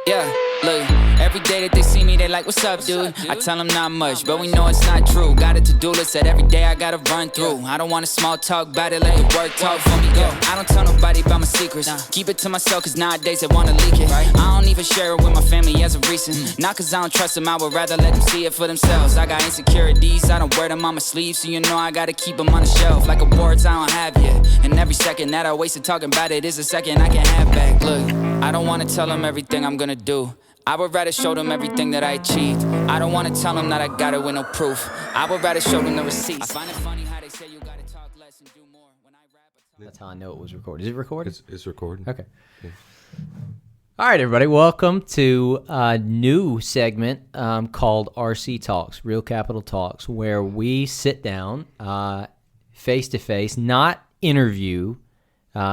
Yeah, look, every day that they see me, they like, what's up, dude? I tell them not much, but we know it's not true. Got a to-do list that every day I gotta run through. I don't wanna small talk about it, let the work talk for me. I don't tell nobody about my secrets. Keep it to myself, cause nowadays they wanna leak it. I don't even share it with my family as of recent. Not cause I don't trust them, I would rather let them see it for themselves. I got insecurities, I don't wear them on my sleeve, so you know I gotta keep them on the shelf. Like awards I don't have yet. And every second that I wasted talking about it is a second I can have back. Look, I don't wanna tell them everything I'm gonna do. I would rather show them everything that I achieved. I don't wanna tell them that I got it with no proof. I would rather show them the receipts. I find it funny how they say you gotta talk less and do more. When I rap, that's how I know it was recorded. Is it recorded? It's recording. Okay. Yeah. All right, everybody. Welcome to a new segment called RC Talks, Real Capital Talks, where we sit down face-to-face, not interview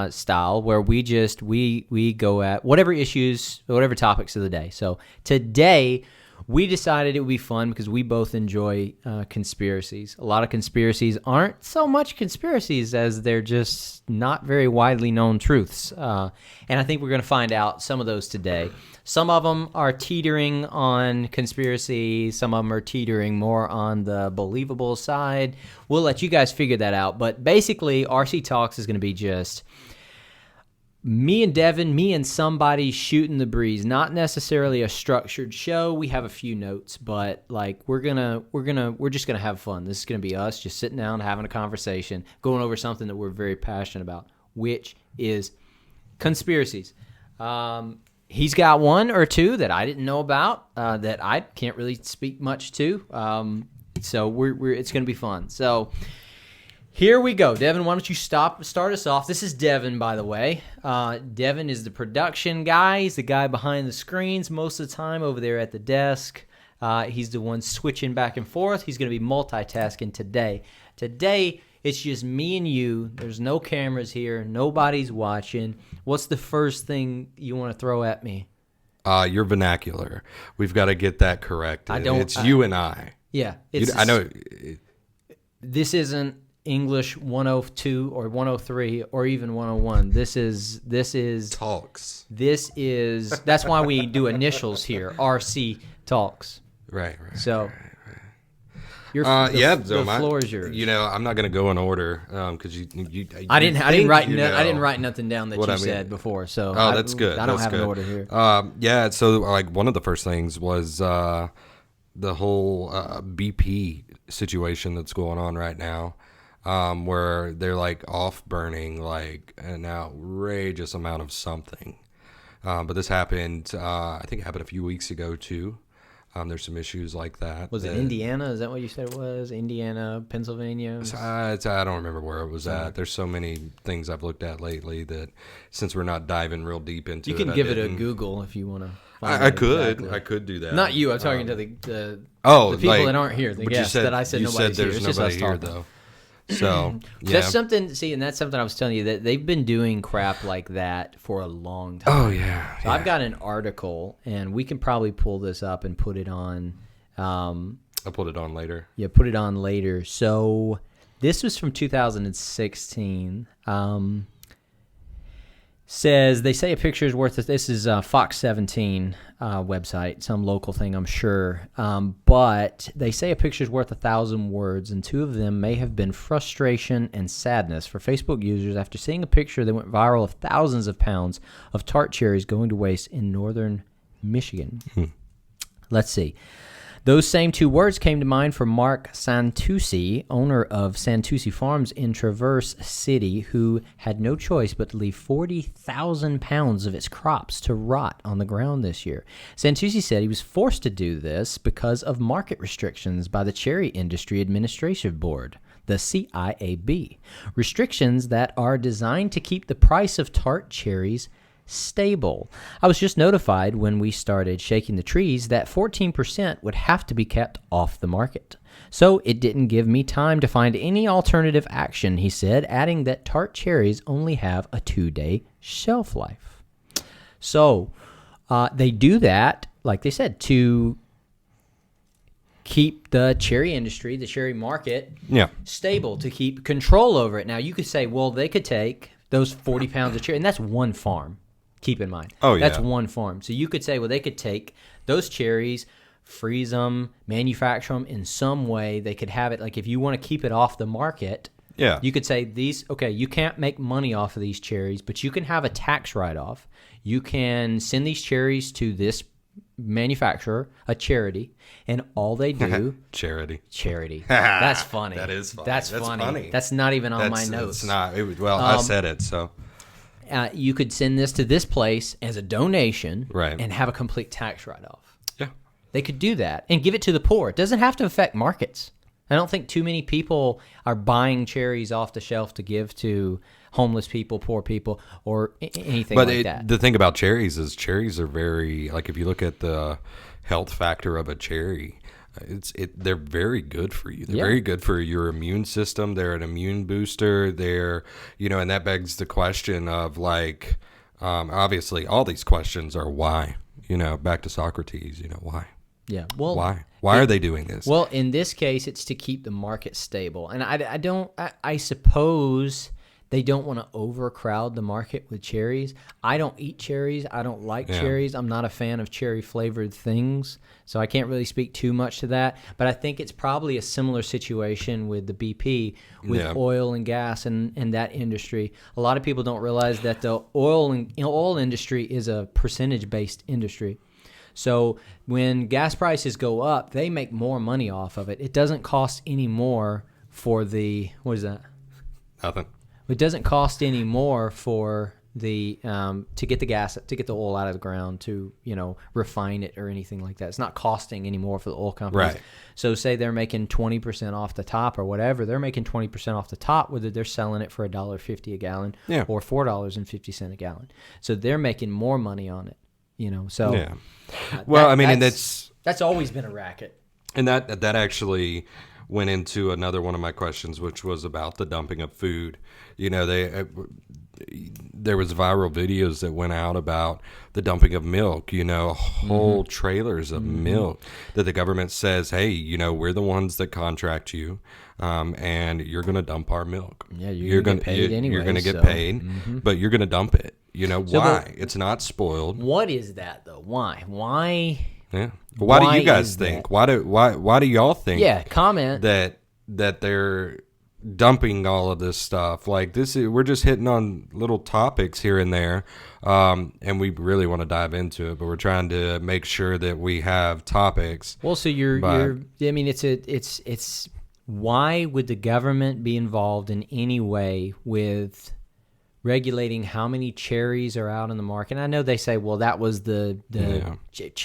style, where we go at whatever issues, whatever topics of the day. So today we decided it would be fun because we both enjoy conspiracies. A lot of conspiracies aren't so much conspiracies as they're just not very widely known truths. And I think we're going to find out some of those today. Some of them are teetering on conspiracy. Some of them are teetering more on the believable side. We'll let you guys figure that out. But basically, RC Talks is going to be just me and Devin, me and somebody shooting the breeze. Not necessarily a structured show. We have a few notes, but like we're just gonna have fun. This is gonna be us just sitting down, having a conversation, going over something that we're very passionate about, which is conspiracies. He's got one or two that I didn't know about that I can't really speak much to. So it's going to be fun. So here we go. Devin, why don't you start us off? This is Devin, by the way. Devin is the production guy. He's the guy behind the screens most of the time over there at the desk. He's the one switching back and forth. He's going to be multitasking today. Today, it's just me and you. There's no cameras here. Nobody's watching. What's the first thing you want to throw at me? Your vernacular. We've got to get that correct. It's you and I. Yeah. I know. This isn't English 102 or 103 or even 101. This is Talks. That's why we do initials here. RC Talks. Right. So. The floor is yours. You know, I'm not going to go in order because I didn't write nothing down that you said before. So that's good. I don't have an order here. So like one of the first things was the whole BP situation that's going on right now, where they're like off burning like an outrageous amount of something. But this happened. I think it happened a few weeks ago too. There's some issues like that. Was it Indiana? Is that what you said it was? Indiana, Pennsylvania? I don't remember where it was at. There's so many things I've looked at lately that since we're not diving real deep into it. You can give it a Google if you want to. I could do that. Not you. I'm talking to the people that aren't here. The guests that I said nobody's here. There's nobody here, though. So yeah. That's something I was telling you that they've been doing crap like that for a long time. Oh yeah. So I've got an article, and we can probably pull this up and put it on. I'll put it on later. Yeah, put it on later. So this was from 2016. Says they say a picture is worth it. This is Fox 17 website, some local thing, I'm sure. But they say a picture is worth 1,000 words, and two of them may have been frustration and sadness for Facebook users after seeing a picture that went viral of thousands of pounds of tart cherries going to waste in northern Michigan. Let's see. Those same two words came to mind for Mark Santucci, owner of Santucci Farms in Traverse City, who had no choice but to leave 40,000 pounds of its crops to rot on the ground this year. Santucci said he was forced to do this because of market restrictions by the Cherry Industry Administration Board, the CIAB, restrictions that are designed to keep the price of tart cherries stable. I was just notified when we started shaking the trees that 14% would have to be kept off the market. So it didn't give me time to find any alternative action, he said, adding that tart cherries only have a 2-day shelf life. So they do that, like they said, to keep the cherry industry, the cherry market, stable, to keep control over it. Now, you could say, well, they could take those 40 pounds of cherry, and that's one farm. Keep in mind. Oh, That's yeah. one form. So you could say, well, they could take those cherries, freeze them, manufacture them in some way. They could have it, like if you want to keep it off the market, Yeah. you could say you can't make money off of these cherries, but you can have a tax write-off. You can send these cherries to this manufacturer, a charity, and all they do... Charity. That's funny. That is funny. That's funny. That's not even on my notes. It's not. I said it, so... You could send this to this place as a donation, Right. and have a complete tax write-off. Yeah. They could do that and give it to the poor. It doesn't have to affect markets. I don't think too many people are buying cherries off the shelf to give to homeless people, poor people, or anything like that. The thing about cherries is cherries are very, like if you look at the health factor of a cherry, they're very good for you. They're very good for your immune system. They're an immune booster. They're, and that begs the question of like, obviously all these questions are why, back to Socrates, why? Yeah. Well, why are they doing this? Well, in this case, it's to keep the market stable. And I suppose they don't want to overcrowd the market with cherries. I don't eat cherries. I don't like cherries. I'm not a fan of cherry flavored things. So I can't really speak too much to that. But I think it's probably a similar situation with the BP, with oil and gas and that industry. A lot of people don't realize that the oil industry is a percentage-based industry. So when gas prices go up, they make more money off of it. It doesn't cost any more for the, what is that? Nothing. It doesn't cost any more for the to get the oil out of the ground, to refine it or anything like that. It's not costing any more for the oil companies. Right. So say they're making 20% off the top or whatever, they're making 20% off the top, whether they're selling it for $1.50 a gallon or $4.50 a gallon. So they're making more money on it. So yeah. Well, that's always been a racket. And that actually went into another one of my questions, which was about the dumping of food. There was viral videos that went out about the dumping of milk, whole trailers of milk that the government says, hey, we're the ones that contract you, and you're going to dump our milk. Yeah, you're going to get paid anyway. You're going to get paid, but you're going to dump it. Why? It's not spoiled. What is that, though? Why? Yeah. Why do you guys think? Why do y'all think? Yeah, comment that they're dumping all of this stuff. Like we're just hitting on little topics here and there, and we really want to dive into it, but we're trying to make sure that we have topics. Well, so it's why would the government be involved in any way with regulating how many cherries are out in the market? And I know they say, well, that was the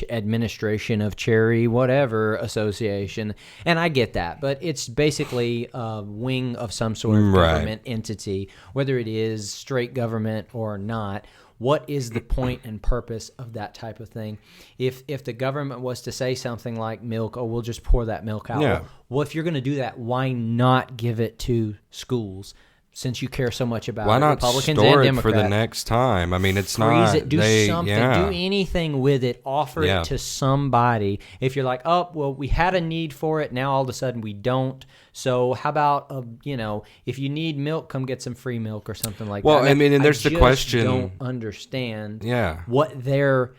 administration of cherry whatever association, and I get that, but it's basically a wing of some sort of government entity, whether it is straight government or not. What is the point and purpose of that type of thing? If the government was to say something like milk, we'll just pour that milk out. Well, if you're going to do that, why not give it to schools? Since you care so much about Republicans and Democrats, for the next time? I mean, it's freeze it, do something, do anything with it, offer it to somebody. If you're like, oh, well, we had a need for it, now all of a sudden we don't. So how about, if you need milk, come get some free milk or something like that. Well, I mean, and there's the question. I don't understand what they're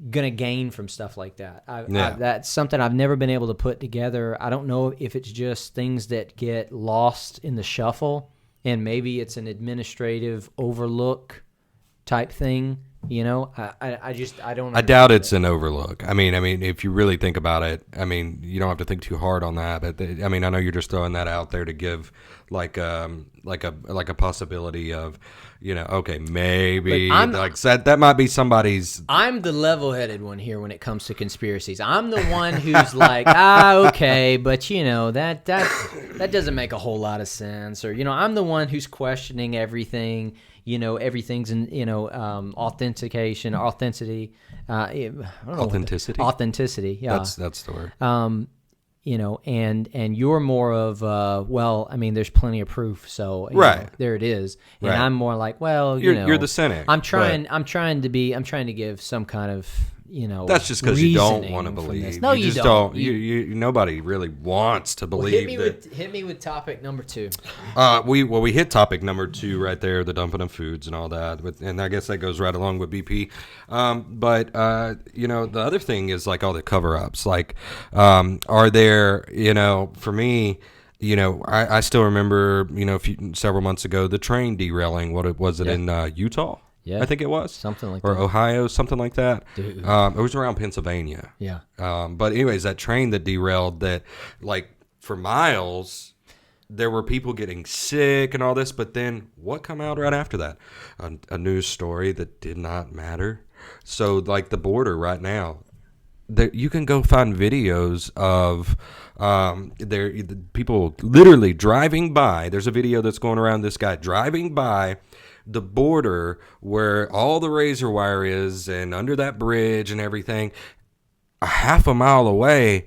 going to gain from stuff like that. That's something I've never been able to put together. I don't know if it's just things that get lost in the shuffle, and maybe it's an administrative overlook type thing. I don't. I doubt it's an overlook. I mean, if you really think about it, you don't have to think too hard on that. But I know you're just throwing that out there to give like a possibility of, okay, maybe that might be somebody's. I'm the level-headed one here when it comes to conspiracies. I'm the one who's like, okay, but that doesn't make a whole lot of sense, or I'm the one who's questioning everything. Everything's in, authenticity. Authenticity. Yeah. That's the word. And you're more of, there's plenty of proof. So there it is. And I'm more like, well, you're the cynic. I'm trying to give some kind of, That's just because you don't reasoning want to from believe. this. No, you just don't. You nobody really wants to believe hit me with topic number 2. We hit topic number 2 right there, the dumping of foods and all that, and I guess that goes right along with BP. But the other thing is like all the cover-ups. Like, are there, for me, I still remember, several months ago, the train derailing. What was it in Utah? Yeah, I think it was something like or that. Ohio, something like that. Dude. It was around Pennsylvania. Yeah. But anyways, that train that derailed, that like for miles, there were people getting sick and all this. But then what come out right after that? A news story that did not matter. So like the border right now, you can go find videos of people literally driving by. There's a video that's going around, this guy driving by the border where all the razor wire is and under that bridge and everything. A half a mile away,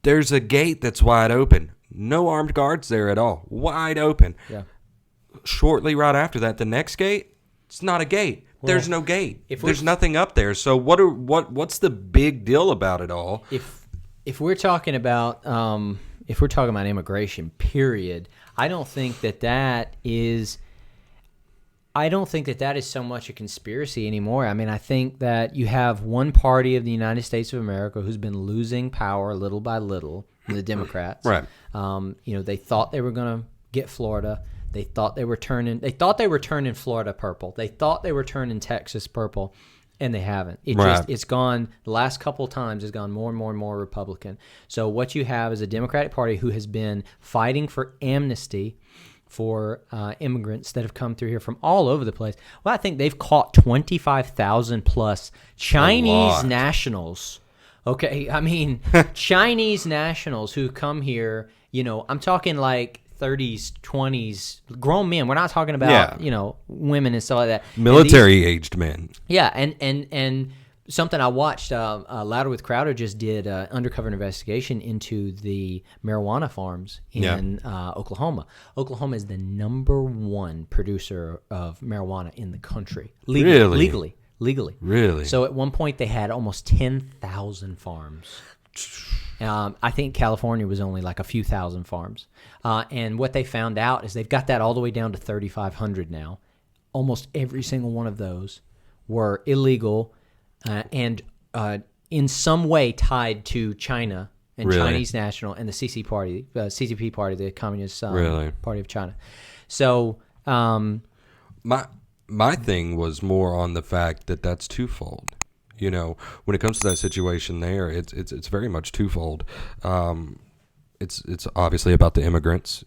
there's a gate that's wide open. No armed guards there at all. Wide open. Yeah. Shortly right after that, the next gate, it's not a gate. There's no gate. There's nothing up there. So what's the big deal about it all? If we're talking about immigration, period, I don't think that is so much a conspiracy anymore. I mean, I think that you have one party of the United States of America who's been losing power little by little, the Democrats. Right. They thought they were going to get Florida. They thought they were turning Florida purple. They thought they were turning Texas purple, and they haven't. It's gone, the last couple of times has gone more and more and more Republican. So what you have is a Democratic Party who has been fighting for amnesty for immigrants that have come through here from all over the place. Well, I think they've caught 25,000 plus Chinese nationals. Okay, I mean, Chinese nationals who come here, I'm talking like 30s, 20s, grown men. We're not talking about, women and stuff like that. Military-aged men. Yeah, and something I watched, Louder with Crowder just did an undercover investigation into the marijuana farms in Oklahoma. Oklahoma is the number 1 producer of marijuana in the country. Legally. Really? So at one point they had almost 10,000 farms. I think California was only like a few thousand farms. And what they found out is they've got that all the way down to 3,500 now. Almost every single one of those were illegal and in some way tied to China and Chinese national and the CCP party, the Communist Party of China. So my thing was more on the fact that that's twofold. When it comes to that situation there, it's very much twofold. It's obviously about the immigrants,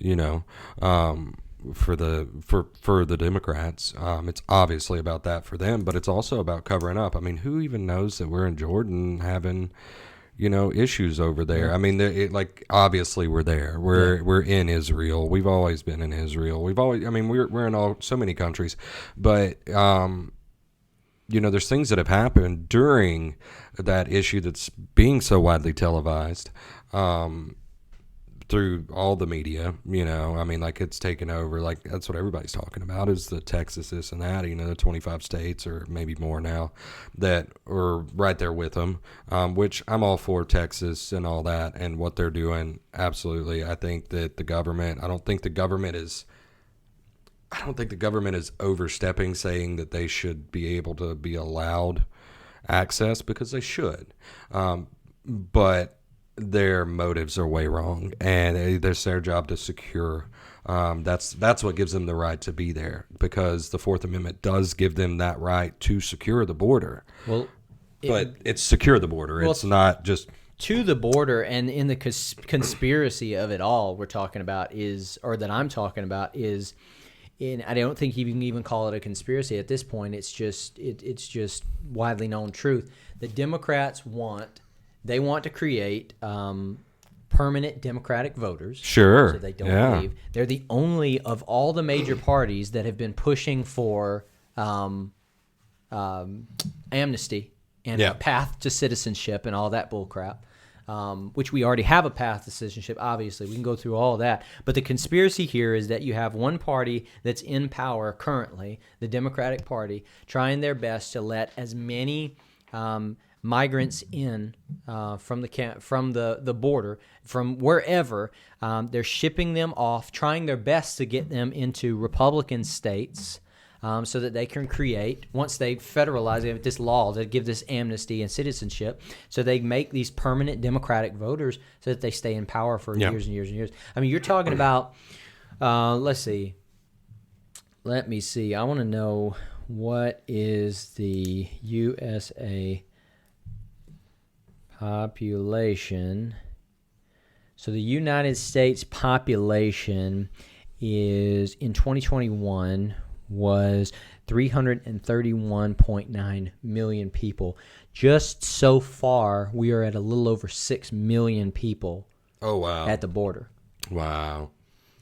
for the Democrats. It's obviously about that for them, but it's also about covering up. I mean, who even knows that we're in Jordan having, issues over there? I mean, obviously we're there. We're in Israel. We've always been in Israel. We're in so many countries, but there's things that have happened during that issue that's being so widely televised through all the media. It's taken over. Like, that's what everybody's talking about is the Texas, this and that, the 25 states or maybe more now that are right there with them, which I'm all for Texas and all that and what they're doing. Absolutely. I think that I don't think the government is overstepping saying that they should be able to be allowed access, because they should. But their motives are way wrong, and it's their job to secure. That's what gives them the right to be there, because the Fourth Amendment does give them that right to secure the border. Well, but it's secure the border. It's not just to the border. And in the conspiracy of it all, I'm talking about is, I don't think you can even call it a conspiracy at this point. It's just widely known truth. The Democrats want to create permanent Democratic voters. Sure. So they don't leave. They're the only of all the major parties that have been pushing for amnesty and a path to citizenship and all that bullcrap. Which we already have a path to citizenship, obviously. We can go through all of that. But the conspiracy here is that you have one party that's in power currently, the Democratic Party, trying their best to let as many migrants in from the border, from wherever. They're shipping them off, trying their best to get them into Republican states so that they can create, once they federalize it, this law that give this amnesty and citizenship, so they make these permanent Democratic voters so that they stay in power for years and years and years. I mean, you're talking about, let's see. Let me see. I want to know, what is the USA population? So the United States population is, in 2021, was 331.9 million people. Just so far, we are at a little over 6 million people. Oh, wow. At the border. Wow.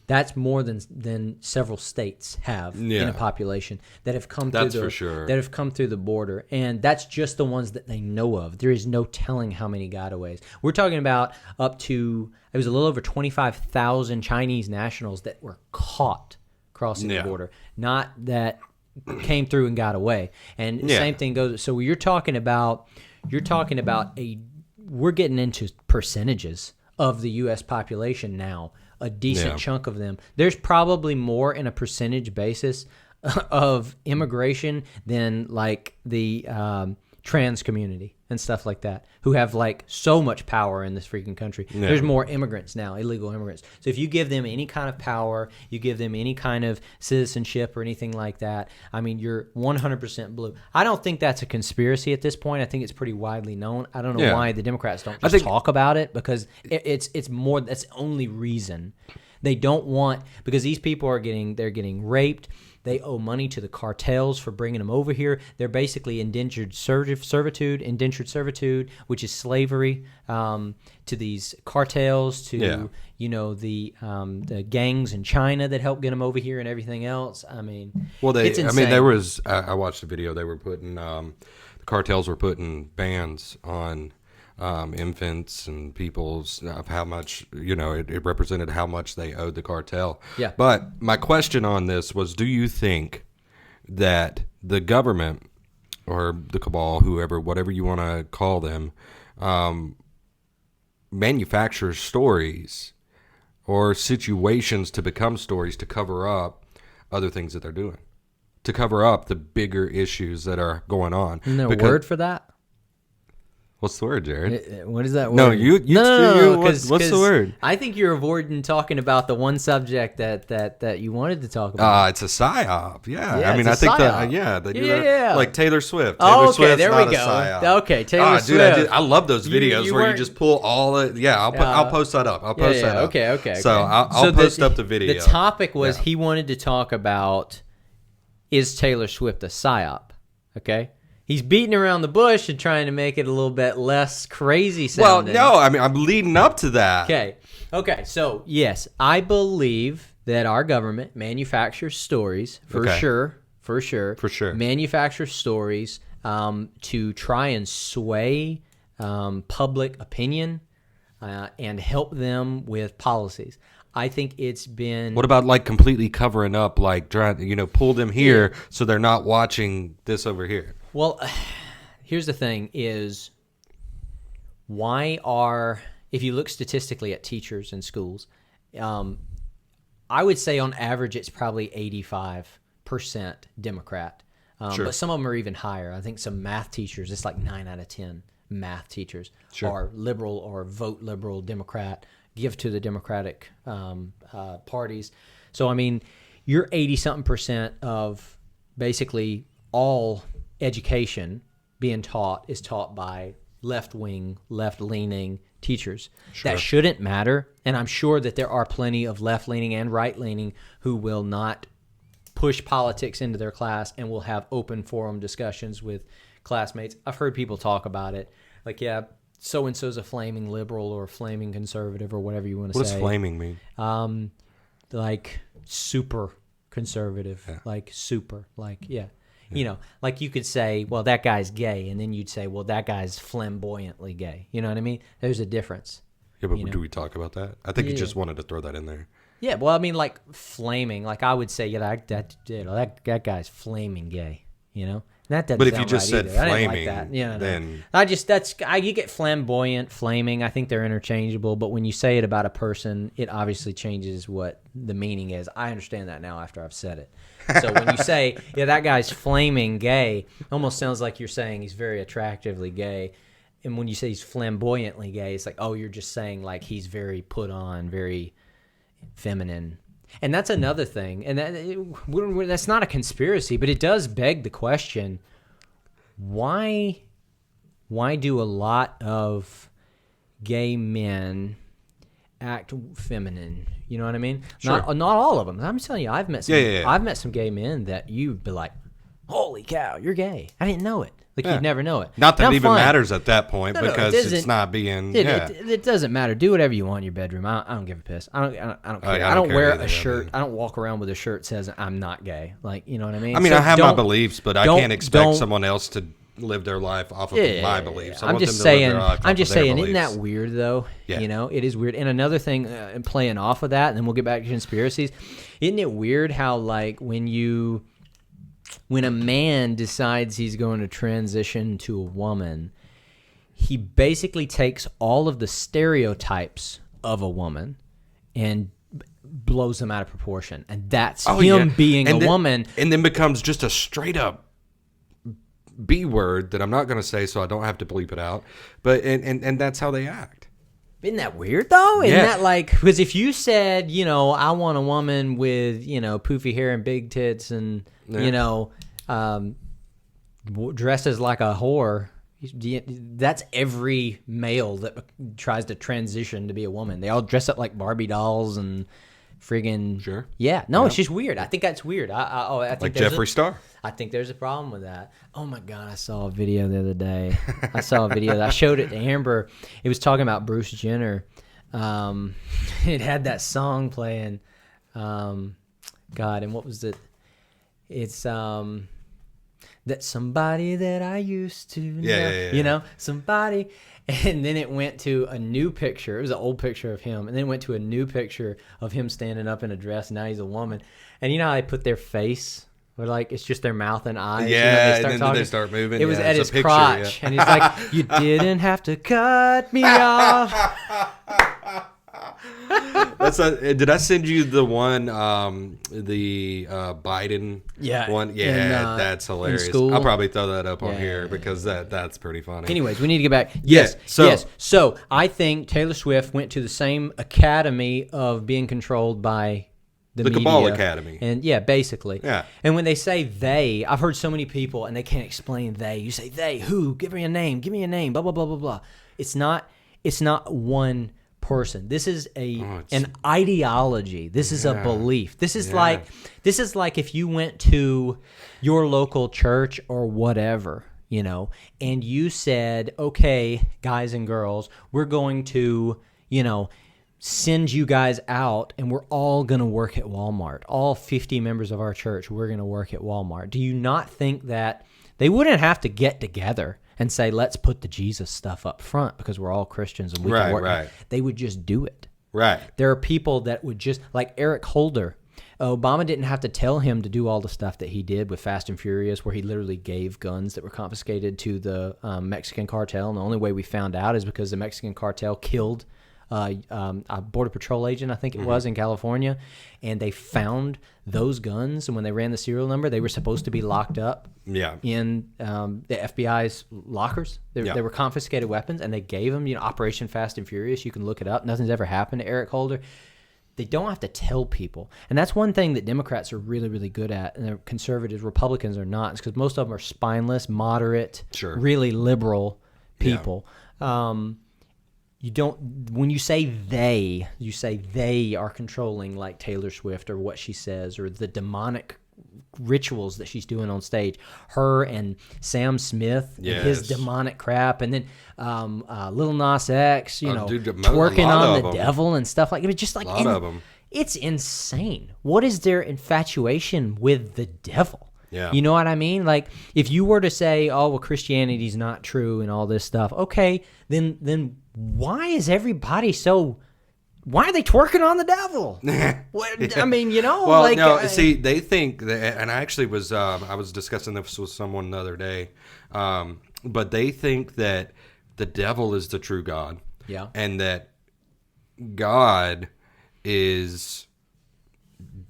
That's more than several states have in a population that have come through that have come through the border, and that's just the ones that they know of. There is no telling how many gotaways. We're talking about up to, it was a little over 25,000 Chinese nationals that were caught crossing the border, not that came through and got away. And same thing goes. So we're talking about we're getting into percentages of the U.S. population now. A decent chunk of them. There's probably more in a percentage basis of immigration than like the trans community and stuff like that, who have like so much power in this freaking country. Yeah. There's more immigrants now, illegal immigrants. So if you give them any kind of power, you give them any kind of citizenship or anything like that, I mean, you're 100% blue. I don't think that's a conspiracy at this point. I think it's pretty widely known. I don't know why the Democrats don't just talk about it, because it's more, that's the only reason. They don't want, because these people are getting raped. They owe money to the cartels for bringing them over here. They're basically indentured servitude, which is slavery, to these cartels, to the gangs in China that help get them over here and everything else. I mean, it's insane. There was, I watched a video. They were putting the cartels were putting bans on infants and people's, of how much, it represented how much they owed the cartel. Yeah. But my question on this was, do you think that the government or the cabal, whatever you want to call them, manufactures stories or situations to become stories to cover up other things that they're doing, to cover up the bigger issues that are going on? Isn't there a word for that? What's the word, Jared? What is that word? No, no. What's the word? I think you're avoiding talking about the one subject that you wanted to talk about. It's a psyop. Yeah. I think psyop. they do that. Like Taylor Swift. Okay, Swift's there we go. Psyop. Okay, Taylor Swift. Dude, I love those videos where you just pull all the. Yeah, I'll post that up. I'll post that up. Okay. So I'll post up the video. The topic was he wanted to talk about, is Taylor Swift a psyop? Okay. He's beating around the bush and trying to make it a little bit less crazy sounding. Well, no, I mean, I'm leading up to that. Okay. So, yes, I believe that our government manufactures stories, for sure. Manufactures stories to try and sway public opinion and help them with policies. I think it's been... What about like completely covering up, like trying to, pull them here so they're not watching this over here? Well, here's the thing is, if you look statistically at teachers in schools, I would say on average it's probably 85% Democrat. But some of them are even higher. I think some math teachers, it's like 9 out of 10 math teachers are liberal or vote liberal, Democrat, give to the Democratic parties. So, I mean, you're 80-something% of basically all education being taught is taught by left-leaning teachers. That shouldn't matter, and I'm sure that there are plenty of left-leaning and right-leaning who will not push politics into their class and will have open forum discussions with classmates. I've heard people talk about it, like, so-and-so's a flaming liberal or flaming conservative or whatever you want to say. What does flaming mean? Like super conservative, like super, like, like you could say, well, that guy's gay, and then you'd say, well, that guy's flamboyantly gay. You know what I mean? There's a difference. Yeah, but do we talk about that? I think you just wanted to throw that in there. Yeah, well, I mean, like flaming, like I would say, that guy's flaming gay. That doesn't But if sound you just right said either. I didn't flaming, like that. Yeah, no. then You get flamboyant, flaming. I think they're interchangeable, but when you say it about a person, it obviously changes what the meaning is. I understand that now after I've said it. So when you say, yeah, that guy's flaming gay, it almost sounds like you're saying he's very attractively gay. And when you say he's flamboyantly gay, it's like, oh, you're just saying like he's very put on, very feminine. And that's another thing. And that's not a conspiracy, but it does beg the question, why do a lot of gay men act feminine? You know what I mean? Sure. Not all of them. I'm telling you, I've met some Yeah. I've met some gay men that you'd be like, holy cow, you're gay. I didn't know it. Like, Yeah. You'd never know it. Not that Now, it even fine. matters at that point No, because it it's not being. It doesn't matter. Do whatever you want in your bedroom. I don't give a piss. I don't care. I I don't care wear either, a shirt. I mean. I don't walk around with a shirt that says I'm not gay. Like, you know what I mean? I mean, So I have my don't- beliefs, but I don't- can't expect don't- someone else to live their life off of Yeah, my beliefs. I I'm want just them to live saying. their life off I'm of just their saying. Isn't beliefs. that weird though? Yeah. You know, it is weird. And another thing, and playing off of that, and then we'll get back to conspiracies. Isn't it weird how like when a man decides he's going to transition to a woman, he basically takes all of the stereotypes of a woman and blows them out of proportion, and that's him being And a then- woman. and then becomes just a straight up B word that I'm not going to say, so I don't have to bleep it out. But and that's how they act. Isn't that weird though? Isn't Yeah. that like, because if you said, you know, I want a woman with, you know, poofy hair and big tits and, you know, dresses like a whore, that's every male that tries to transition to be a woman. They all dress up like Barbie dolls and friggin' Sure. Yeah. No, it's just weird. I think that's weird. I think Like there's Jeffree Star. I think there's a problem with that. Oh my God, I saw a video the other day. I showed it to Amber. It was talking about Bruce Jenner. It had that song playing. God, and what was it? It's that somebody that I used to know. Yeah. You know, somebody. And then it went to a new picture. It was an old picture of him. And then it went to a new picture of him standing up in a dress. Now he's a woman. And you know how they put their face? Or like it's just their mouth and eyes. Yeah, you know, and then they start moving. It was Yeah, at it's his a picture, crotch. yeah. And he's like, you didn't have to cut me off. Did I send you the one, the Biden one? Yeah, that's hilarious. school? I'll probably throw that up on Yeah. here because that's pretty funny. Anyways, we need to get back. Yes. So I think Taylor Swift went to the same academy of being controlled by the media. Cabal Academy. And yeah, basically. Yeah. And when they say they, I've heard so many people and they can't explain they. You say they, who? Give me a name, blah, blah, blah, blah, blah. It's not one person. This is an ideology. This is a belief. This is like if you went to your local church or whatever, you know, and you said, okay, guys and girls, we're going to, you know, send you guys out and we're all going to work at Walmart. All 50 members of our church, we're going to work at Walmart. Do you not think that they wouldn't have to get together and say, let's put the Jesus stuff up front because we're all Christians and we can work? Right. They would just do it. Right. There are people that would just, like Eric Holder. Obama didn't have to tell him to do all the stuff that he did with Fast and Furious, where he literally gave guns that were confiscated to the Mexican cartel. And the only way we found out is because the Mexican cartel killed a Border Patrol agent, I think it was, in California, and they found those guns. And when they ran the serial number, they were supposed to be locked up in the FBI's lockers. They were confiscated weapons, and they gave them, you know, Operation Fast and Furious. You can look it up. Nothing's ever happened to Eric Holder. They don't have to tell people. And that's one thing that Democrats are really, really good at, and they're conservatives, Republicans are not. It's because most of them are spineless, moderate, really liberal people. You don't, when you say they are controlling like Taylor Swift or what she says or the demonic rituals that she's doing on stage. Her and Sam Smith and his demonic crap, and then Lil Nas X, you know, twerking on the devil and stuff like it. Just like a lot of them. It's insane. What is their infatuation with the devil? Yeah. You know what I mean? Like, if you were to say, oh, well, Christianity's not true and all this stuff, okay, then why is everybody so why are they twerking on the devil? What, I mean, Well, like, no, see, they think that, and I actually was I was discussing this with someone the other day, but they think that the devil is the true God, and that God is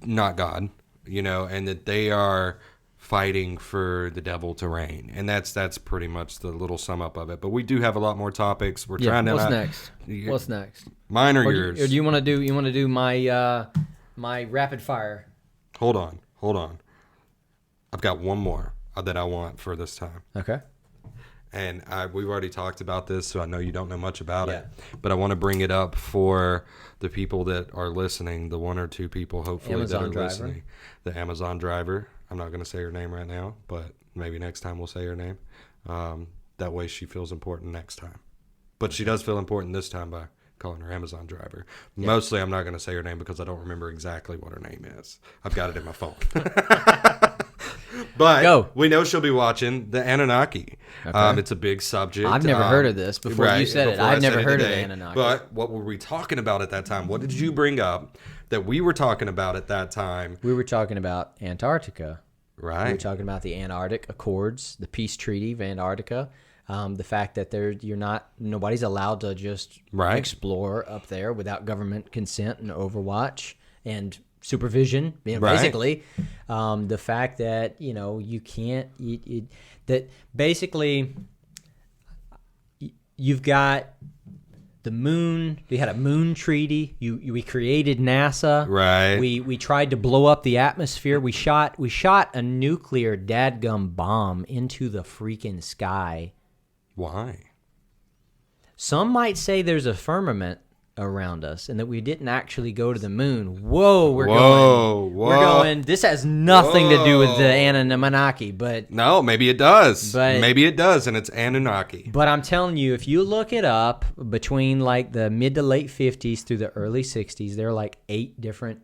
not God, and that they are fighting for the devil to reign, and that's pretty much the little sum up of it. But we do have a lot more topics. We're trying to. What's next? Mine or yours? Or do you want to do? You want to do my my rapid fire? Hold on. I've got one more that I want for this time. Okay. And we've already talked about this, so I know you don't know much about it. But I want to bring it up for the people that are listening, the one or two people, hopefully, Amazon that are driver. listening. The Amazon driver. I'm not going to say her name right now, but maybe next time we'll say her name. That way she feels important next time. But she does feel important this time by calling her Amazon driver. Yeah. Mostly I'm not going to say her name because I don't remember exactly what her name is. I've got it in my phone. But we know she'll be watching the Anunnaki. Okay. It's a big subject. I've never heard of this before you said it. I've never heard of the Anunnaki. But what were we talking about at that time? What did you bring up that we were talking about at that time? We were talking about Antarctica. Right. We were talking about the Antarctic Accords, the Peace Treaty of Antarctica. The fact that nobody's allowed to just explore up there without government consent and overwatch and supervision, basically. The fact that you can't that basically you've got the moon. We had a moon treaty. We created NASA. Right. We tried to blow up the atmosphere. We shot a nuclear dadgum bomb into the freaking sky. Why? Some might say there's a firmament around us and that we didn't actually go to the moon. We're going. This has nothing to do with the Anunnaki, but no, maybe it does. Maybe it does, and it's Anunnaki. But I'm telling you, if you look it up, between like the mid to late 50s through the early 60s, there are like 8 different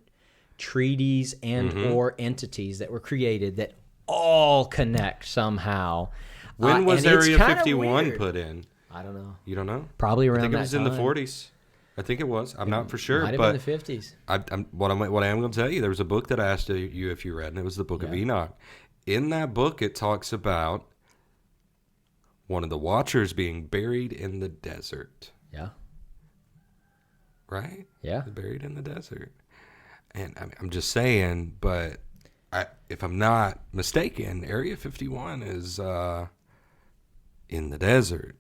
treaties and or entities that were created that all connect somehow. When was Area 51 put in? I don't know. You don't know? Probably around that I think it was in the 40s. I think it was. I'm not for sure. Might have been the 50s. What I am going to tell you, there was a book that I asked you if you read, and it was the Book of Enoch. In that book, it talks about one of the Watchers being buried in the desert. Yeah. Right? Yeah. Buried in the desert. And I'm just saying, but if I'm not mistaken, Area 51 is in the desert.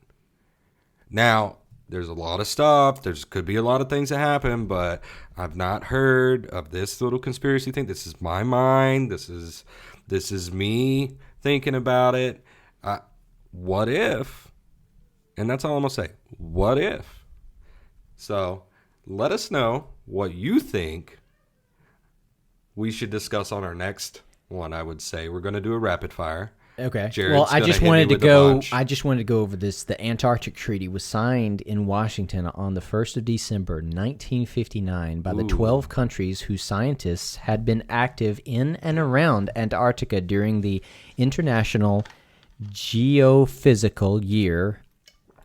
Now, there's a lot of stuff. Could be a lot of things that happen, but I've not heard of this little conspiracy thing. This is my mind. This is me thinking about it. What if? And that's all I'm going to say. What if? So let us know what you think we should discuss on our next one. I would say we're going to do a rapid fire. Okay. Jared's I just wanted to go over this. The Antarctic Treaty was signed in Washington on the 1st of December, 1959 by the 12 countries whose scientists had been active in and around Antarctica during the International Geophysical Year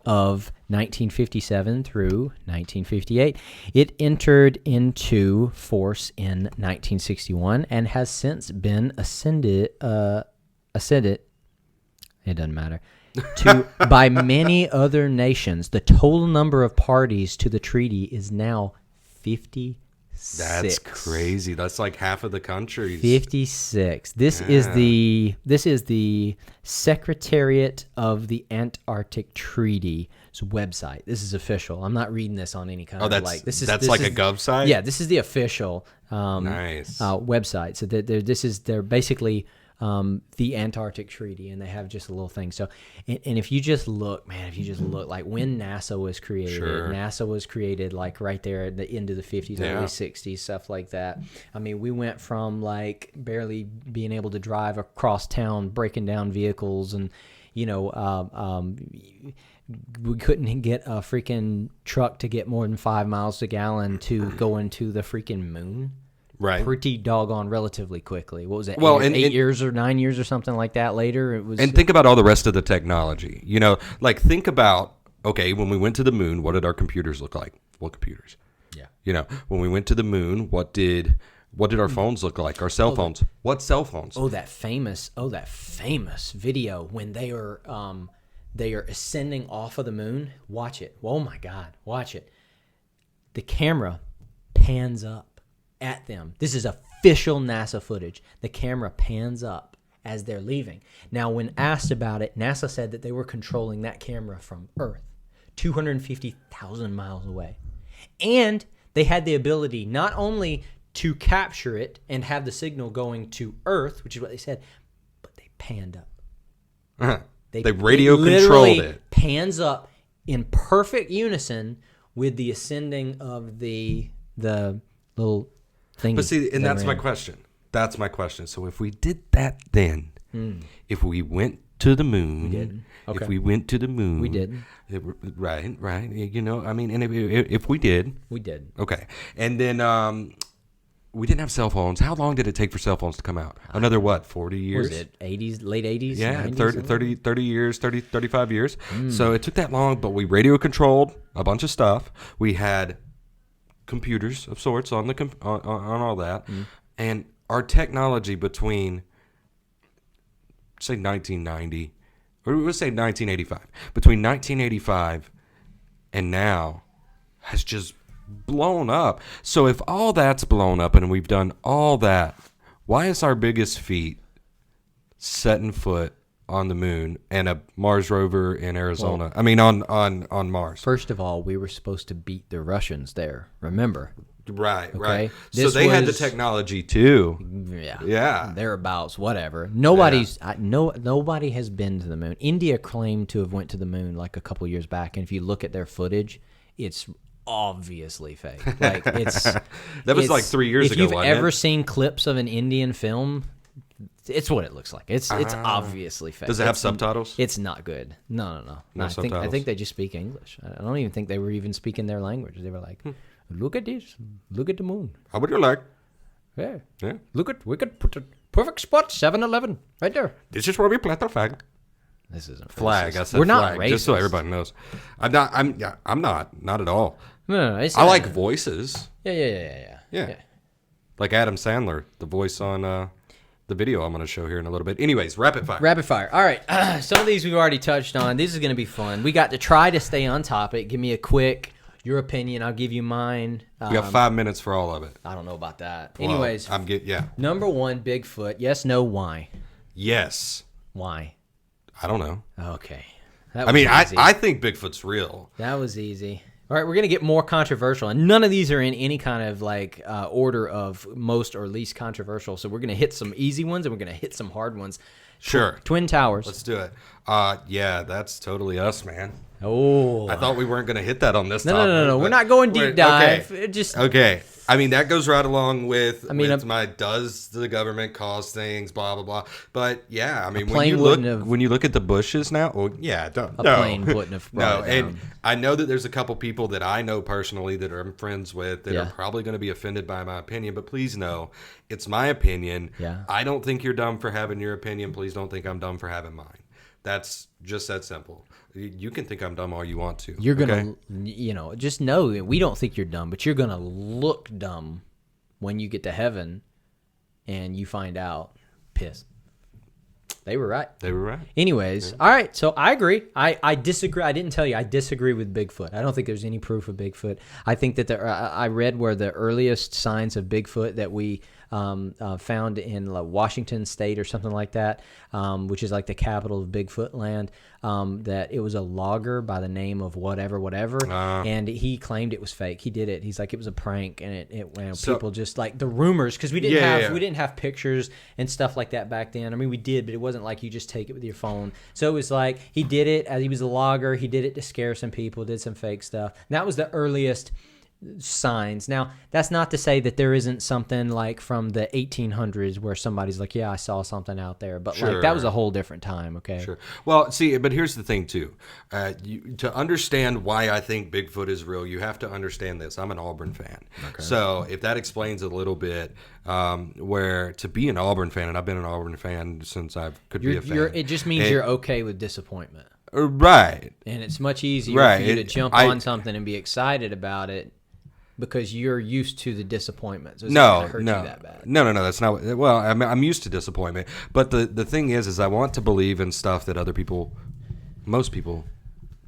of 1957 through 1958. It entered into force in 1961 and has since been ascended, it doesn't matter, by many other nations. The total number of parties to the treaty is now 56. That's crazy. That's like half of the countries. 56. This is the Secretariat of the Antarctic Treaty's website. This is official. I'm not reading this on any kind of like. This is a gov site. Yeah, this is the official nice website. So they're basically the Antarctic Treaty, and they have just a little thing. So, and if you just look, like when NASA was created, NASA was created like right there at the end of the 50s, early 60s, stuff like that. I mean, we went from like barely being able to drive across town, breaking down vehicles, and we couldn't get a freaking truck to get more than 5 miles a gallon to go into the freaking moon. Right. Pretty doggone relatively quickly. What was it? Well, 8 years or 9 years or something like that later? It was. And think about all the rest of the technology. Like think about, okay, when we went to the moon, what did our computers look like? What computers? Yeah. You know, when we went to the moon, what did our phones look like? Our cell phones. What cell phones? That famous video when they are ascending off of the moon. Watch it. Oh my God, watch it. The camera pans up at them. This is official NASA footage. The camera pans up as they're leaving. Now, when asked about it, NASA said that they were controlling that camera from Earth, 250,000 miles away. And they had the ability not only to capture it and have the signal going to Earth, which is what they said, but they panned up. Uh-huh. They radio controlled it. Pans up in perfect unison with the ascending of the little thing. But see, and that's my question. That's my question. So if we did that then, if we went to the moon, we didn't. Okay. If we went to the moon, We didn't. Right. You know, I mean, and if we did, We did. okay, and then we didn't have cell phones. How long did it take for cell phones to come out? Another 40 years? Was it 80s, late 80s? Yeah, 90s, 30 years, 35 years. So it took that long, but we radio controlled a bunch of stuff. We had computers of sorts on on all that. And our technology between, say, 1990, or let's say 1985, between 1985 and now has just blown up. So if all that's blown up and we've done all that, why is our biggest feat setting foot on the moon and a Mars rover in Arizona? On Mars. First of all, we were supposed to beat the Russians there. Remember? Right. So This they had the was- technology too. Yeah. Thereabouts, whatever. Nobody has been to the moon. India claimed to have went to the moon like a couple years back, and if you look at their footage, it's obviously fake. Like That was like 3 years ago. If you've wasn't ever it? seen clips of an Indian film, it's what it looks like. It's obviously fake. Does it have subtitles? It's not good. No. I subtitles? think they just speak English. I don't even think they were even speaking their language. They were like, "Look at this. Look at the moon. How would you like? Yeah. Yeah. We could put a perfect spot, 7-Eleven, right there." This is where we plant our flag. This isn't Flag. racist. I said We're flag, not racist. just so everybody knows. I'm not at all. No. I like voices. Yeah. Like Adam Sandler, the voice on the video I'm going to show here in a little bit. Anyways, rapid fire. Rapid fire. All right. Some of these we've already touched on. This is going to be fun. We got to try to stay on topic. Give me a quick, your opinion. I'll give you mine. We got 5 minutes for all of it. I don't know about that. Well, Anyways, number one, Bigfoot. Yes, no, why? Yes. Why? I don't know. Okay. I think Bigfoot's real. That was easy. All right, we're going to get more controversial, and none of these are in any kind of like order of most or least controversial. So we're going to hit some easy ones, and we're going to hit some hard ones. Sure. Twin Towers. Let's do it. Yeah, that's totally us, man. Oh. I thought we weren't going to hit that on this topic. No. We're not going deep dive. Okay. I mean, that goes right along with my does the government cause things, blah, blah, blah. But, yeah, I mean, plane when you look at the bushes now, well, yeah, plane wouldn't have brought it down. And I know that there's a couple people that I know personally that I'm friends with that are probably going to be offended by my opinion, but please know, it's my opinion. Yeah. I don't think you're dumb for having your opinion. Please don't think I'm dumb for having mine. That's just that simple. You can think I'm dumb all you want to. You're going to, just know we don't think you're dumb, but you're going to look dumb when you get to heaven and you find out. Pissed. They were right. Anyways, all right, so I agree. I disagree. I didn't tell you. I disagree with Bigfoot. I don't think there's any proof of Bigfoot. I think that I read where the earliest signs of Bigfoot that we found in Washington State or something like that, which is like the capital of Bigfoot land, that it was a logger by the name of whatever, and he claimed it was fake. He did it. He's like, it was a prank, and people just like the rumors, because we didn't have pictures and stuff like that back then. I mean, we did, but it wasn't like you just take it with your phone. So it was like he did it as he was a logger. He did it to scare some people, did some fake stuff. And that was the earliest signs. Now, that's not to say that there isn't something like from the 1800s where somebody's like, yeah, I saw something out there, but like that was a whole different time. Okay. Sure. Well, see, but here's the thing too. To understand why I think Bigfoot is real, you have to understand this. I'm an Auburn fan. Okay. So if that explains a little bit, where to be an Auburn fan, and I've been an Auburn fan since I could be a fan. It just means you're okay with disappointment. Right. And it's much easier for you to jump on something and be excited about it because you're used to the disappointment. So it's not gonna hurt you that bad. No. That's not. Well, I'm used to disappointment, but the thing is I want to believe in stuff that most people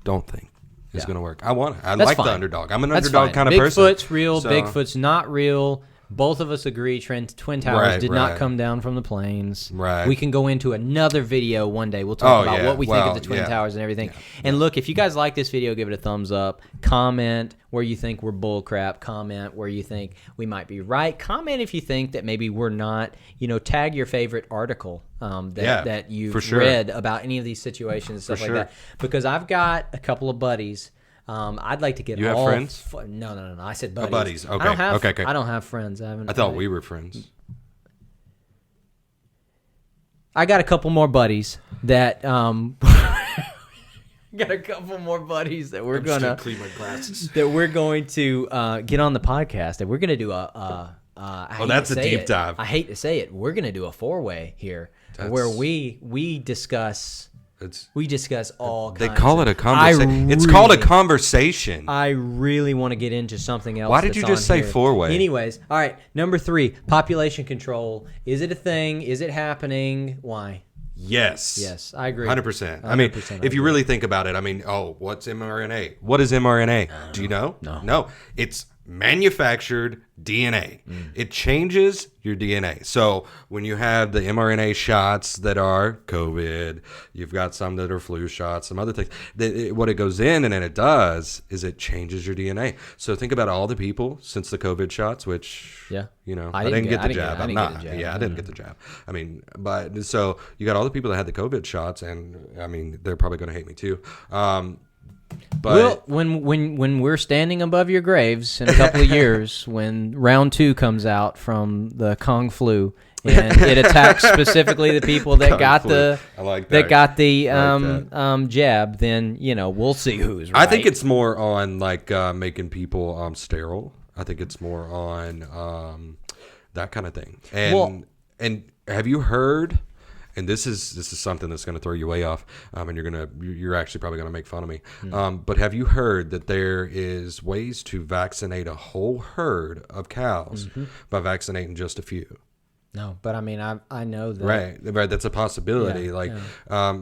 don't think is going to work. I like the underdog. I'm an underdog kind of person. Bigfoot's real. So. Bigfoot's not real. Both of us agree Twin Towers did not come down from the plains. Right. We can go into another video one day. We'll talk about what we think of the Twin Towers and everything. Yeah. And look, if you guys like this video, give it a thumbs up. Comment where you think we're bull crap. Comment where you think we might be right. Comment if you think that maybe we're not. Tag your favorite article that you've read about any of these situations and stuff like that. Because I've got a couple of buddies. I'd like to get You have friends? No. I said buddies. Buddies. Okay. I don't have friends. I thought we were friends. I got a couple more buddies that we're gonna clean my glasses. That we're going to get on the podcast. That we're gonna do that's a deep dive. I hate to say it. We're gonna do a 4-way here where we discuss. We discuss all kinds. They call it a conversation. It's called a conversation. I really want to get into something else. Why did you just say 4-way? Anyways, all right. Number 3, population control. Is it a thing? Is it happening? Why? Yes, I agree. 100%. I mean, if you really think about it, what's mRNA? What is mRNA? Do you know? No. It's manufactured DNA. It changes your DNA. So when you have the mRNA shots that are COVID, you've got some that are flu shots, some other things. What it goes in and then it does is it changes your DNA. So think about all the people since the COVID shots, which I didn't get the jab. I didn't get the jab. I mean, but so you got all the people that had the COVID shots, and I mean, they're probably going to hate me too. But when we're standing above your graves in a couple of years, when round 2 comes out from the Kung flu and it attacks specifically the people that got the jab, then we'll see who's right. I think it's more on making people sterile. I think it's more on that kind of thing. And have you heard? And this is something that's going to throw you way off, and you're actually probably going to make fun of me. But have you heard that there is ways to vaccinate a whole herd of cows by vaccinating just a few? No, but I mean, I know that. Right. That's a possibility.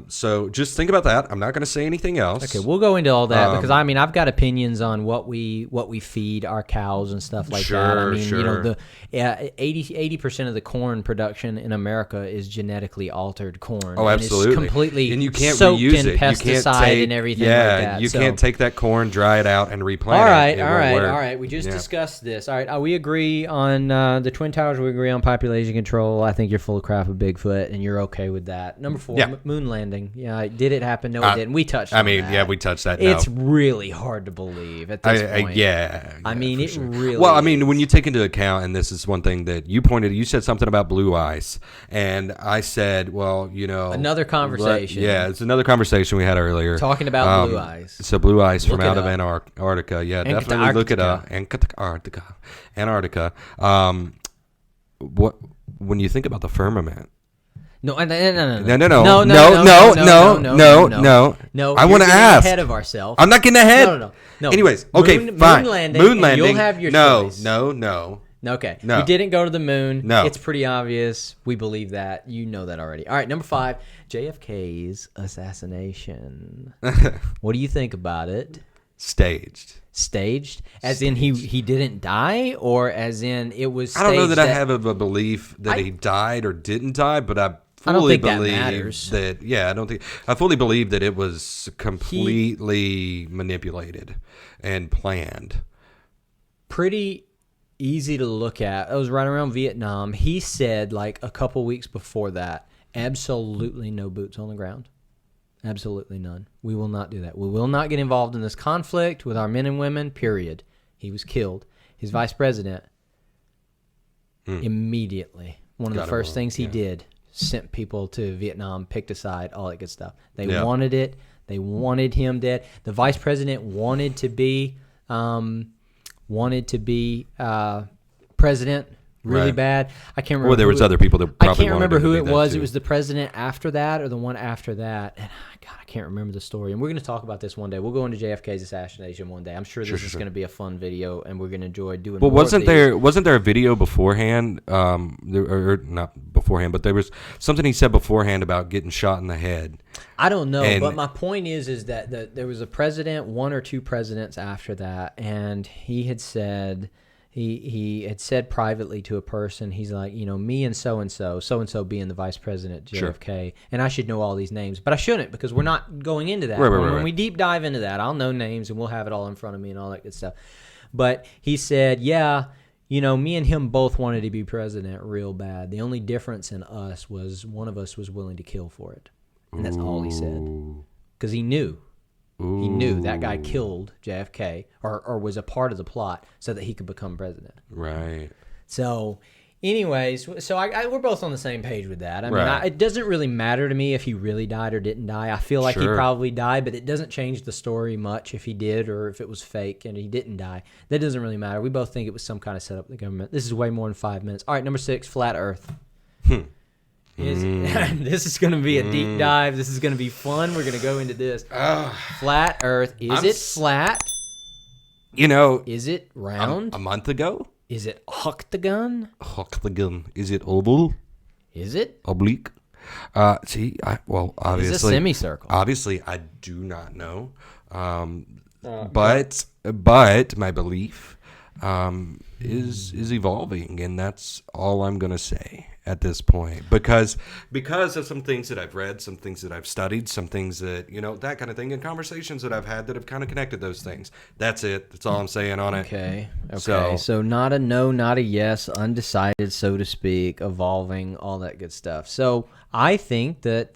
So just think about that. I'm not going to say anything else. Okay, we'll go into all that because I mean, I've got opinions on what we feed our cows and stuff like that. I mean, the 80% of the corn production in America is genetically altered corn. Oh, absolutely. And it's completely and you can't soaked reuse in it. pesticide and everything like that. You can't take that corn, dry it out, and replant it. All right. We just discussed this. All right, we agree on the Twin Towers. We agree on population control. I think you're full of crap with Bigfoot, and you're okay with that. Number 4, moon landing. Yeah, did it happen? No, it didn't. We touched on that. We touched that. It's really hard to believe at this point. I mean, it really Well, I mean, when you take into account, and this is one thing that you said something about blue ice, and I said, well, another conversation. It's another conversation we had earlier. Talking about blue ice. So blue ice from out of Antarctica. Yeah, definitely look it up. Antarctica. When you think about the firmament. No. I want to ask. Ahead of ourselves. I'm not getting ahead. No. Anyways, okay, fine. Moon landing. You'll have your choice. No. Okay. No. We didn't go to the moon. No. It's pretty obvious. We believe that. You know that already. All right, number 5, JFK's assassination. What do you think about it? Staged? As in he didn't die, or as in it was staged? I don't know that I have a belief that he died or didn't die, but I fully believe I fully believe that it was completely manipulated and planned. Pretty easy to look at. It was right around Vietnam. He said a couple weeks before that, absolutely no boots on the ground. Absolutely none. We will not do that. We will not get involved in this conflict with our men and women, period. He was killed. His vice president, immediately, one of the first things he did, sent people to Vietnam, picked a side, all that good stuff. They wanted it. They wanted him dead. The vice president wanted to be president really Right. bad. I can't remember. Well, there was other people that probably I can't remember wanted him who to it do that, was. too. It was the president after that or the one after that. And God, I can't remember the story. And we're going to talk about this one day. We'll go into JFK's assassination one day. I'm sure this is going to be a fun video, and we're going to enjoy doing. Well, more of these. wasn't there a video beforehand? Or not beforehand, but there was something he said beforehand about getting shot in the head. I don't know, And- but my point is that there was a president, one or two presidents after that, and he had said. He had said privately to a person, he's like, me and so-and-so being the vice president, JFK, and I should know all these names, but I shouldn't because we're not going into that. When we deep dive into that, I'll know names and we'll have it all in front of me and all that good stuff. But he said, yeah, me and him both wanted to be president real bad. The only difference in us was one of us was willing to kill for it. And that's all he said. Because he knew. He knew that guy killed JFK or was a part of the plot so that he could become president. Right. So, anyways, we're both on the same page with that. I mean, Right. it doesn't really matter to me if he really died or didn't die. I feel like he Sure. probably died, but it doesn't change the story much if he did or if it was fake and he didn't die. That doesn't really matter. We both think it was some kind of setup of the government. This is way more than 5 minutes. All right, number 6, flat Earth. This is going to be a deep dive. This is going to be fun. We're going to go into this. Flat Earth. Is it flat? Is it round? A month ago, Is it octagon? is it oval? Is it? Oblique? Obviously, It's a semicircle. Obviously, I do not know. But my belief is evolving, and that's all I'm gonna say at this point. Because of some things that I've read, some things that I've studied, some things that that kind of thing, and conversations that I've had that have kind of connected those things. That's it. That's all I'm saying on it. Okay. So not a no, not a yes, undecided, so to speak, evolving, all that good stuff. So I think that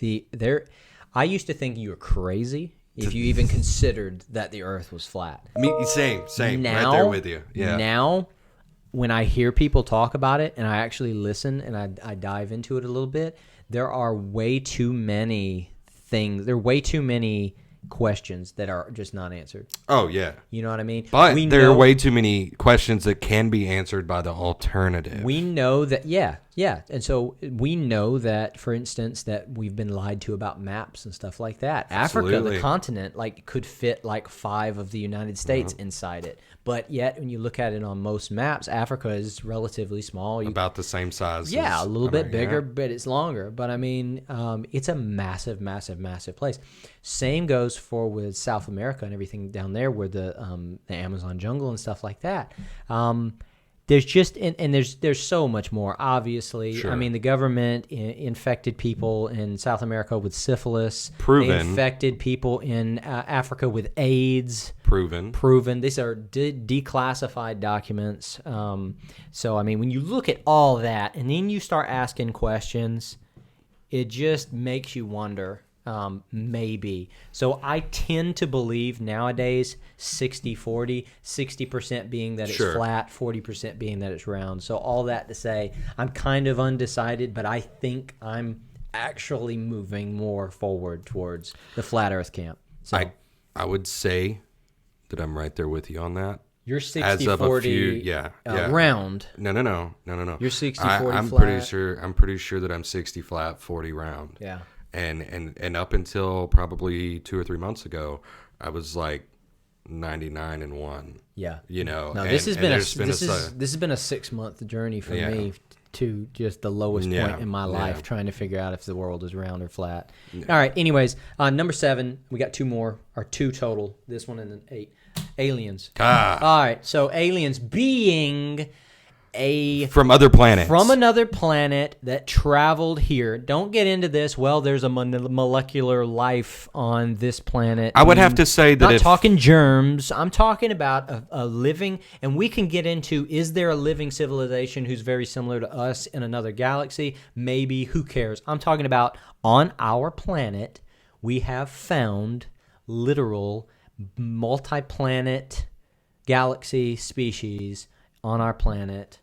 I used to think you were crazy if you even considered that the Earth was flat. Same. Now, right there with you. Yeah. Now, when I hear people talk about it and I actually listen and I dive into it a little bit, there are way too many things. There are way too many questions that are just not answered. Oh yeah. You know what I mean? But there are way too many questions that can be answered by the alternative. We know that, yeah. And so we know that, for instance, that we've been lied to about maps and stuff like that. Absolutely. Africa, the continent, could fit 5 of the United States inside it. But yet, when you look at it on most maps, Africa is relatively small. About the same size. Yeah, as a little bit America. bigger, but it's longer. But I mean, it's a massive, massive, massive place. Same goes for with South America and everything down there, where the Amazon jungle and stuff like that. There's just and there's so much more. Obviously, Sure. I mean, the government infected people in South America with syphilis. Proven. They infected people in Africa with AIDS. Proven. These are declassified documents. So I mean, when you look at all that and then you start asking questions, it just makes you wonder. Maybe. So I tend to believe nowadays 60-40, 60% being that it's Sure. flat, 40% being that it's round. So all that to say, I'm kind of undecided, but I think I'm actually moving more forward towards the flat Earth camp. So I would say that I'm right there with you on that. you're As of a few, 60-40 yeah. round. No. You're 60-40 I'm flat. I'm pretty sure that I'm 60 flat, 40 round. Yeah. And up until probably 2 or 3 months ago, I was like 99-1. Yeah. No, this has been a 6-month journey for me to just the lowest point in my life, trying to figure out if the world is round or flat. Yeah. All right. Anyways, number 7, we got 2 more, or 2 total. This one and then 8. Aliens. All right. So aliens being from other planets. From another planet that traveled here. Don't get into this. Well, there's a molecular life on this planet. I would have to say that not talking germs. I'm talking about a living, and we can get into, is there a living civilization who's very similar to us in another galaxy? Maybe. Who cares? I'm talking about on our planet, we have found literal multi-planet galaxy species on our planet.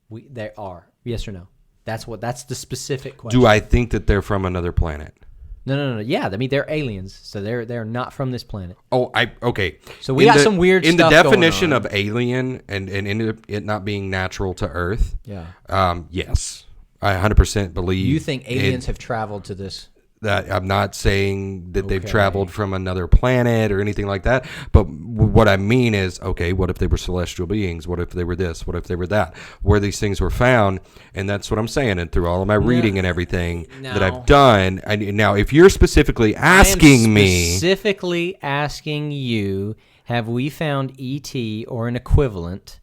They are. Yes or no? That's the specific question. Do I think that they're from another planet? No. Yeah, I mean they're aliens, so they're not from this planet. Oh, okay. So we got some weird in stuff the going definition on. of alien and in it not being natural to Earth. Yeah. Yes, I 100% believe. You think aliens have traveled to this? That I'm not saying that they've traveled from another planet or anything like that, but what I mean is, okay, what if they were celestial beings? What if they were this? What if they were that? Where these things were found, and that's what I'm saying. And through all of my reading and everything that I've done, now if you're specifically asking specifically asking you, have we found ET or an equivalent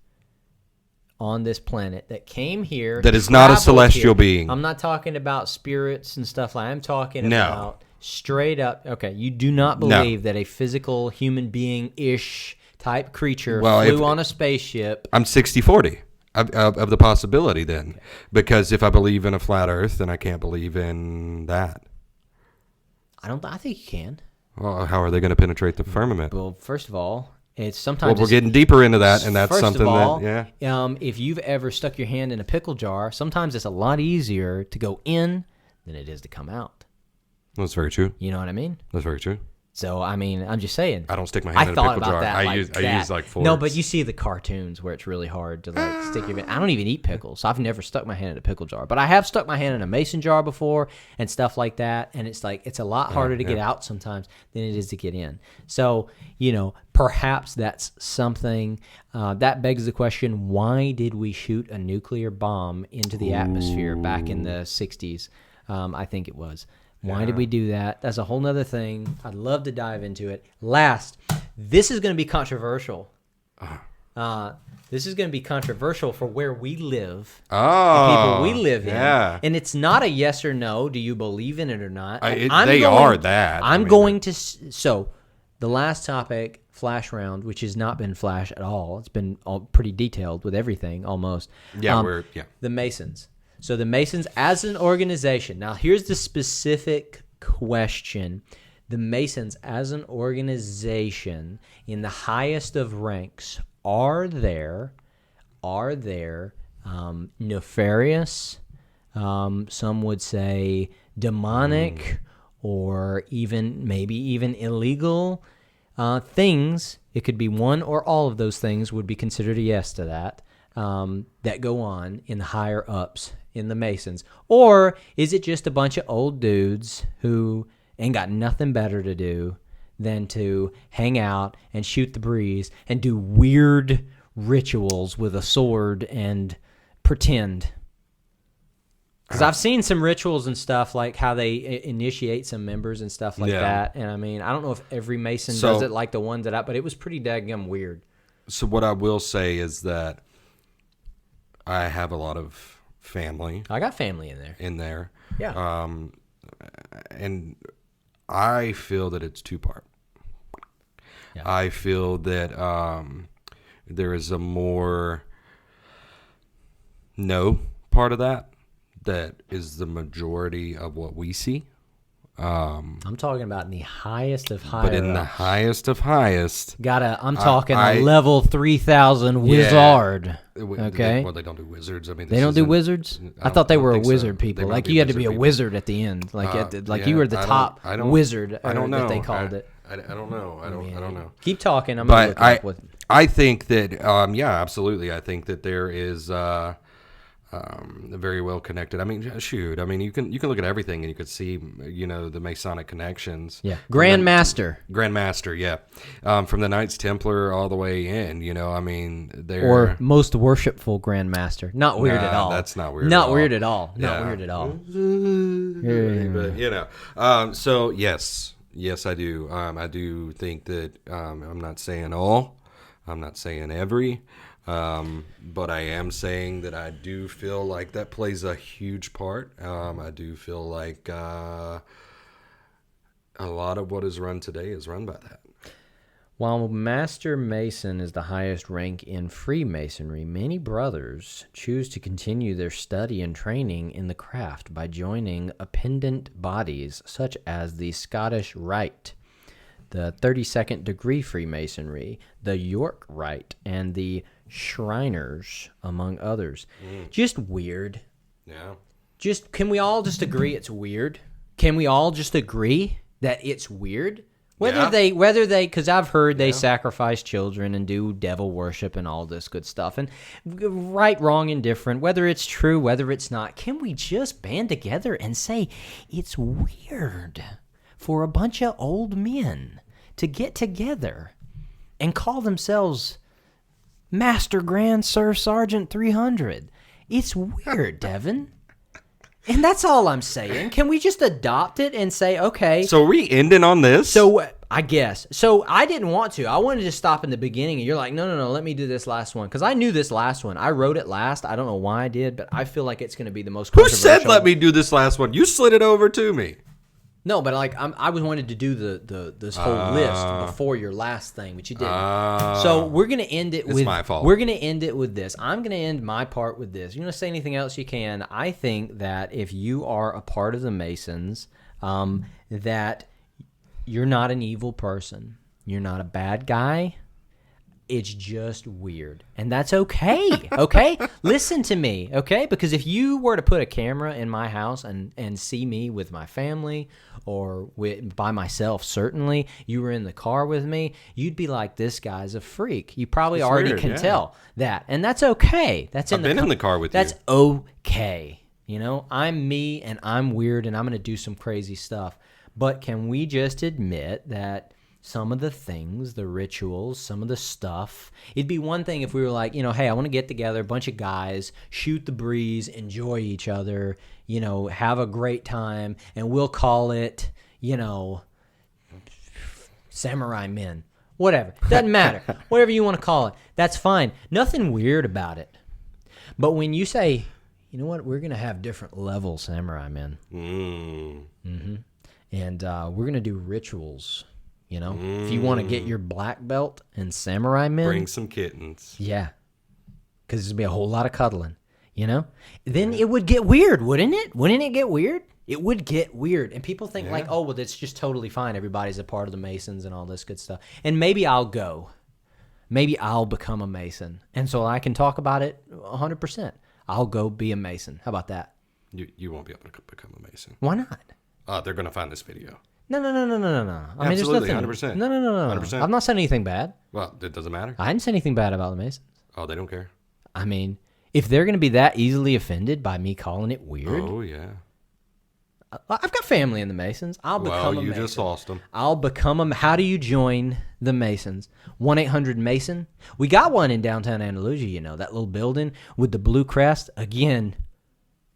on this planet that came here that is not a celestial being? I'm not talking about spirits and stuff like that. I'm talking about straight up. Okay, you do not believe that a physical human being-ish type creature flew on a spaceship. I'm 60-40 of the possibility then, because if I believe in a flat Earth, then I can't believe in that. I think you can. Well, how are they going to penetrate the firmament? Well, first of all, it's sometimes. Well, we're getting deeper into that, and that's first something of all, that, if you've ever stuck your hand in a pickle jar, sometimes it's a lot easier to go in than it is to come out. That's very true. You know what I mean? That's very true. So, I mean, I'm just saying. I don't stick my hand in a pickle jar. I use like forks. No, but you see the cartoons where it's really hard to like stick your hand. I don't even eat pickles, so I've never stuck my hand in a pickle jar. But I have stuck my hand in a mason jar before and stuff like that. And it's like, it's a lot harder to get out sometimes than it is to get in. So, perhaps that's something that begs the question, why did we shoot a nuclear bomb into the atmosphere back in the 60s? I think it was. Why did we do that? That's a whole nother thing. I'd love to dive into it. Last, this is going to be controversial. This is going to be controversial for where we live. Oh, the people we live in. Yeah. And it's not a yes or no. Do you believe in it or not? So, the last topic, Flash Round, which has not been Flash at all. It's been all pretty detailed with everything almost. Yeah, The Masons. So the Masons as an organization. Now, here's the specific question. The Masons as an organization in the highest of ranks, are there nefarious, some would say demonic, or maybe even illegal things? It could be one or all of those things would be considered a yes to that, that go on in the higher ups in the Masons. Or is it just a bunch of old dudes who ain't got nothing better to do than to hang out and shoot the breeze and do weird rituals with a sword and pretend? Because I've seen some rituals and stuff, like how they initiate some members and stuff like that. And I mean, I don't know if every Mason does it like the ones but it was pretty daggum weird. So what I will say is that I have a lot of family. I got family in there. Yeah. And I feel that it's two-part. Yeah. I feel that there is a more part of that is the majority of what we see. I'm talking about in the highest of high. But in the highest of highest, I'm talking a level 3,000 wizard. Okay. They don't do wizards. I mean, they don't do wizards. I thought they were a wizard people. Like you had to be a wizard at the end. Like you were the top wizard. I don't know that they called it. I don't know. I don't know. Keep talking. I'm gonna look up with. I think that absolutely. I think that there is. Very well connected. I mean, shoot. I mean, you can look at everything and you could see, the Masonic connections. Yeah, Grandmaster, yeah. From the Knights Templar all the way in. I mean, they're or most worshipful Grandmaster. Not weird at all. That's not weird. Not at weird all. at all. Yeah. Not weird at all. But so yes, I do. I do think that. I'm not saying all. I'm not saying every. But I am saying that I do feel like that plays a huge part. I do feel like a lot of what is run today is run by that. While Master Mason is the highest rank in Freemasonry, many brothers choose to continue their study and training in the craft by joining appendant bodies such as the Scottish Rite, the 32nd degree Freemasonry, the York Rite, and the Shriners, among others. Just weird. Yeah. Can we all just agree it's weird? Can we all just agree that it's weird? Yeah. Whether they, because I've heard they sacrifice children and do devil worship and all this good stuff, and right, wrong, indifferent, whether it's true, whether it's not, can we just band together and say it's weird for a bunch of old men to get together and call themselves Master Grand Sir Sergeant 300? It's weird, Devin. And that's all I'm saying. Can we just adopt it and say, okay. So are we ending on this? So I guess. So I didn't want to. I wanted to stop in the beginning, and you're like, no, let me do this last one. Because I knew this last one. I wrote it last. I don't know why I did, but I feel like it's going to be the most Who controversial. said let me do this last one? You slid it over to me. No, but like I wanted to do this whole list before your last thing, but you didn't. So we're gonna end it with. It's my fault. We're gonna end it with this. I'm gonna end my part with this. You want to say anything else? You can. I think that if you are a part of the Masons, that you're not an evil person. You're not a bad guy. It's just weird. And that's okay, okay? Listen to me, okay? Because if you were to put a camera in my house and see me with my family or by myself, certainly, you were in the car with me, you'd be like, this guy's a freak. You probably It's already weird, can yeah. tell that. And that's okay. I've been in the car with That's you. okay. You know, I'm me and I'm weird and I'm going to do some crazy stuff. But can we just admit that some of the things, the rituals, some of the stuff, it'd be one thing if we were like, hey, I want to get together, a bunch of guys, shoot the breeze, enjoy each other, have a great time, and we'll call it, Samurai Men. Whatever. Doesn't matter. Whatever you want to call it. That's fine. Nothing weird about it. But when you say, you know what, we're going to have different levels, Samurai Men. Mm-hmm. And we're going to do rituals. If you want to get your black belt and Samurai Men, Bring some kittens. Yeah, because there's gonna be a whole lot of cuddling. Then it would get weird, wouldn't it? Wouldn't it get weird? It would get weird, and people think like, oh, well, that's just totally fine. Everybody's a part of the Masons and all this good stuff. And maybe I'll go. Maybe I'll become a Mason, and so I can talk about it 100%. I'll go be a Mason. How about that? You won't be able to become a Mason. Why not? They're gonna find this video. No. I mean, Absolutely, there's nothing. 100%. No. 100%. I've not said anything bad. Well, it doesn't matter. I didn't say anything bad about the Masons. Oh, they don't care. I mean, if they're going to be that easily offended by me calling it weird, Oh yeah. I've got family in the Masons. I'll become a Mason. You just lost them. I'll become a. How do you join the Masons? 1-800-MASON. We got one in downtown Andalusia. That little building with the blue crest. Again,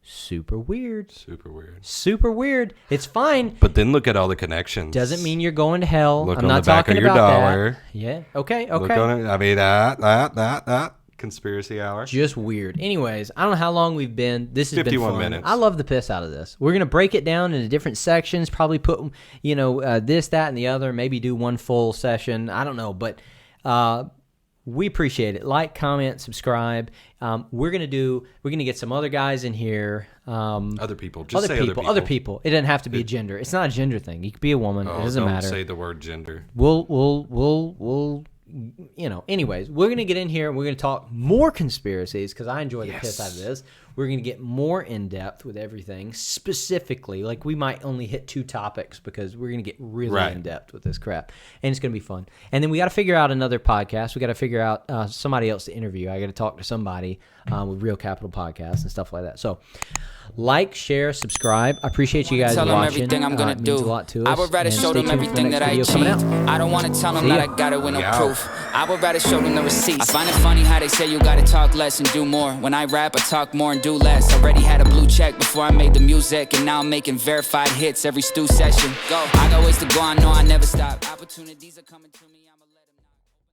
super weird. Super weird. It's fine. But then look at all the connections. Doesn't mean you're going to hell. Look I'm on not the back talking of your about dollar. that. Yeah. Okay. Look on it. I mean that conspiracy hour. Just weird. Anyways, I don't know how long we've been. This has been 51 fun. minutes. I love the piss out of this. We're gonna break it down into different sections. Probably put this, that, and the other. Maybe do one full session. I don't know, but we appreciate it. Like, comment, subscribe. We're gonna get some other guys in here. Other people. Just say other people. It doesn't have to be a gender. It's not a gender thing. You could be a woman. It doesn't matter. Don't say the word gender. We'll anyways, we're going to get in here and we're going to talk more conspiracies because I enjoy the piss out of this. We're going to get more in depth with everything. Specifically, like we might only hit 2 topics because we're going to get really in depth with this crap. And it's going to be fun. And then we got to figure out another podcast. We got to figure out somebody else to interview. I got to talk to somebody with Real Capital Podcast and stuff like that. So, like, share, subscribe. I appreciate you guys tell them watching. everything I'm gonna it means do. a lot to us. I would rather And show stay them tuned for the everything next that I video coming achieved. out. I don't wanna tell them See that ya. I got it with no Yeah. proof. I would rather show them the receipts. I find it funny how they say you gotta talk less and do more. When I rap, I talk more and do less. Already had a blue check before I made the music, and now I'm making verified hits every stew session. Go, I got ways to go, I know I never stop. Opportunities are coming to me.